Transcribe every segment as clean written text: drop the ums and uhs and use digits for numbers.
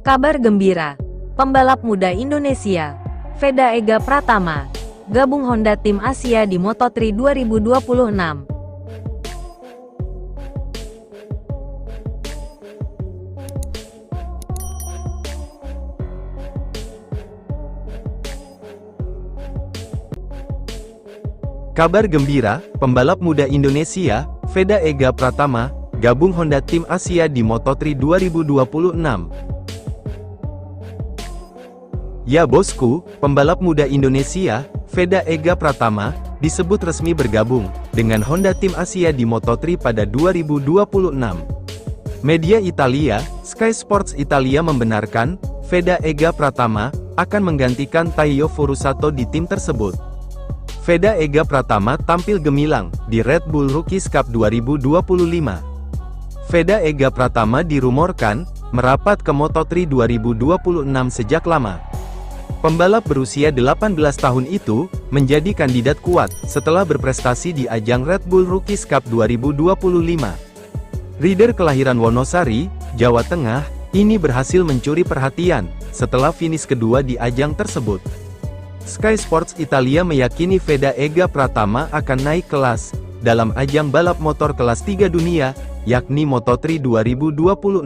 Kabar gembira, pembalap muda Indonesia, Veda Ega Pratama, gabung Honda Tim Asia di Moto3 2026. Kabar gembira, pembalap muda Indonesia, Veda Ega Pratama, gabung Honda Tim Asia di Moto3 2026. Ya bosku, pembalap muda Indonesia, Veda Ega Pratama, disebut resmi bergabung dengan Honda Tim Asia di Moto3 pada 2026. Media Italia, Sky Sports Italia membenarkan, Veda Ega Pratama akan menggantikan Taiyo Furusato di tim tersebut. Veda Ega Pratama tampil gemilang di Red Bull Rookies Cup 2025. Veda Ega Pratama dirumorkan merapat ke Moto3 2026 sejak lama. Pembalap berusia 18 tahun itu menjadi kandidat kuat setelah berprestasi di ajang Red Bull Rookies Cup 2025. Rider kelahiran Wonosari, Jawa Tengah, ini berhasil mencuri perhatian setelah finish kedua di ajang tersebut. Sky Sports Italia meyakini Veda Ega Pratama akan naik kelas dalam ajang balap motor kelas 3 dunia, yakni Moto3 2026.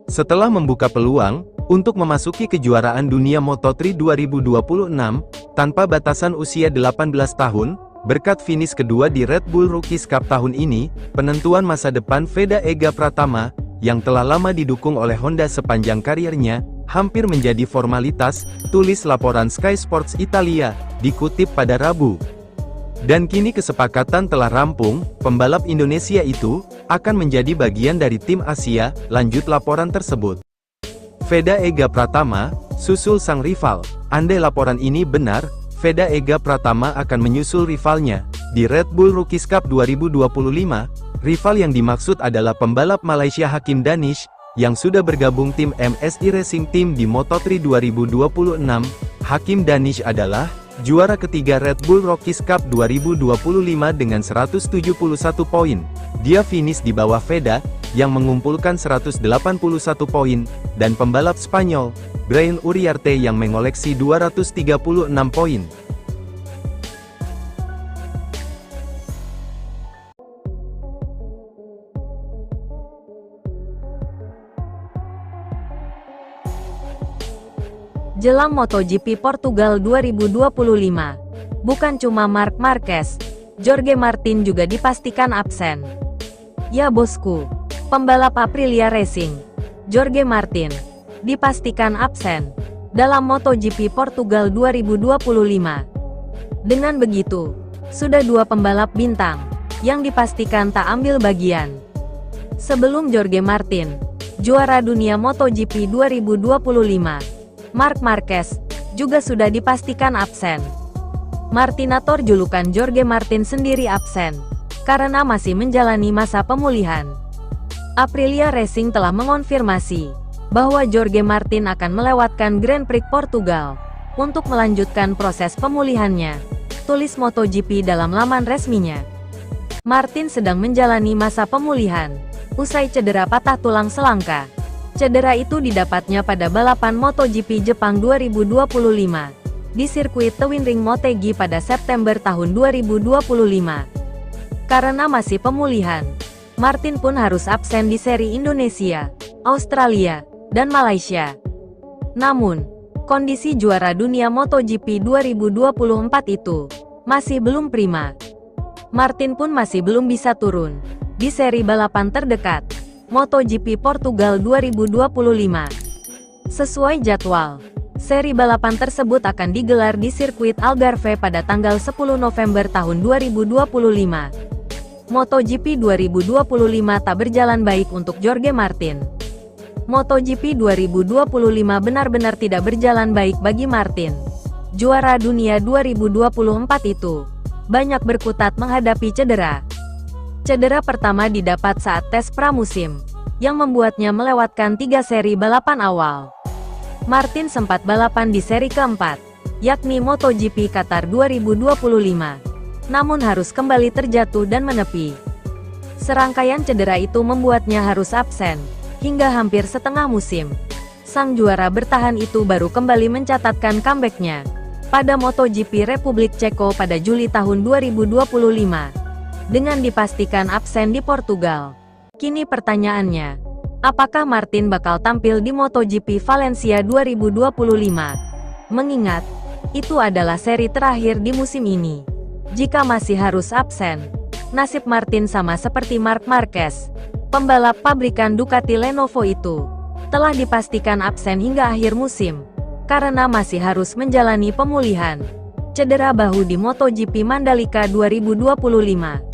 Setelah membuka peluang untuk memasuki kejuaraan dunia Moto3 2026 tanpa batasan usia 18 tahun, berkat finish kedua di Red Bull Rookies Cup tahun ini, penentuan masa depan Veda Ega Pratama yang telah lama didukung oleh Honda sepanjang karirnya hampir menjadi formalitas, tulis laporan Sky Sports Italia, dikutip pada Rabu. Dan kini kesepakatan telah rampung, pembalap Indonesia itu akan menjadi bagian dari tim Asia, lanjut laporan tersebut. Veda Ega Pratama susul sang rival. Andai laporan ini benar, Veda Ega Pratama akan menyusul rivalnya di Red Bull Rookies Cup 2025. Rival yang dimaksud adalah pembalap Malaysia Hakim Danish yang sudah bergabung tim MSI Racing Team di Moto3 2026. Hakim Danish adalah juara ketiga Red Bull Rookies Cup 2025 dengan 171 poin. Dia finish di bawah Veda yang mengumpulkan 181 poin, dan pembalap Spanyol, Brian Uriarte yang mengoleksi 236 poin. Jelang MotoGP Portugal 2025, bukan cuma Marc Marquez, Jorge Martin juga dipastikan absen. Ya bosku, pembalap Aprilia Racing, Jorge Martin, dipastikan absen dalam MotoGP Portugal 2025. Dengan begitu, sudah dua pembalap bintang yang dipastikan tak ambil bagian. Sebelum Jorge Martin, juara dunia MotoGP 2025, Marc Marquez juga sudah dipastikan absen. Martinator julukan Jorge Martin sendiri absen karena masih menjalani masa pemulihan. Aprilia Racing telah mengonfirmasi bahwa Jorge Martin akan melewatkan Grand Prix Portugal untuk melanjutkan proses pemulihannya, tulis MotoGP dalam laman resminya. Martin sedang menjalani masa pemulihan usai cedera patah tulang selangka. Cedera itu didapatnya pada balapan MotoGP Jepang 2025 di sirkuit Tewinring Motegi pada September tahun 2025. Karena masih pemulihan, Martin pun harus absen di seri Indonesia, Australia, dan Malaysia. Namun, kondisi juara dunia MotoGP 2024 itu masih belum prima. Martin pun masih belum bisa turun di seri balapan terdekat, MotoGP Portugal 2025. Sesuai jadwal, seri balapan tersebut akan digelar di sirkuit Algarve pada tanggal 10 November tahun 2025. MotoGP 2025 tak berjalan baik untuk Jorge Martin. MotoGP 2025 benar-benar tidak berjalan baik bagi Martin. Juara dunia 2024 itu banyak berkutat menghadapi cedera. Cedera pertama didapat saat tes pramusim, yang membuatnya melewatkan 3 seri balapan awal. Martin sempat balapan di seri keempat, yakni MotoGP Qatar 2025, namun harus kembali terjatuh dan menepi. Serangkaian cedera itu membuatnya harus absen hingga hampir setengah musim. sang juara bertahan itu baru kembali mencatatkan comeback-nya pada MotoGP Republik Ceko pada Juli tahun 2025, dengan dipastikan absen di Portugal. Kini pertanyaannya, apakah Martin bakal tampil di MotoGP Valencia 2025? Mengingat, itu adalah seri terakhir di musim ini. Jika masih harus absen, nasib Martin sama seperti Marc Marquez, pembalap pabrikan Ducati Lenovo itu, telah dipastikan absen hingga akhir musim, karena masih harus menjalani pemulihan cedera bahu di MotoGP Mandalika 2025.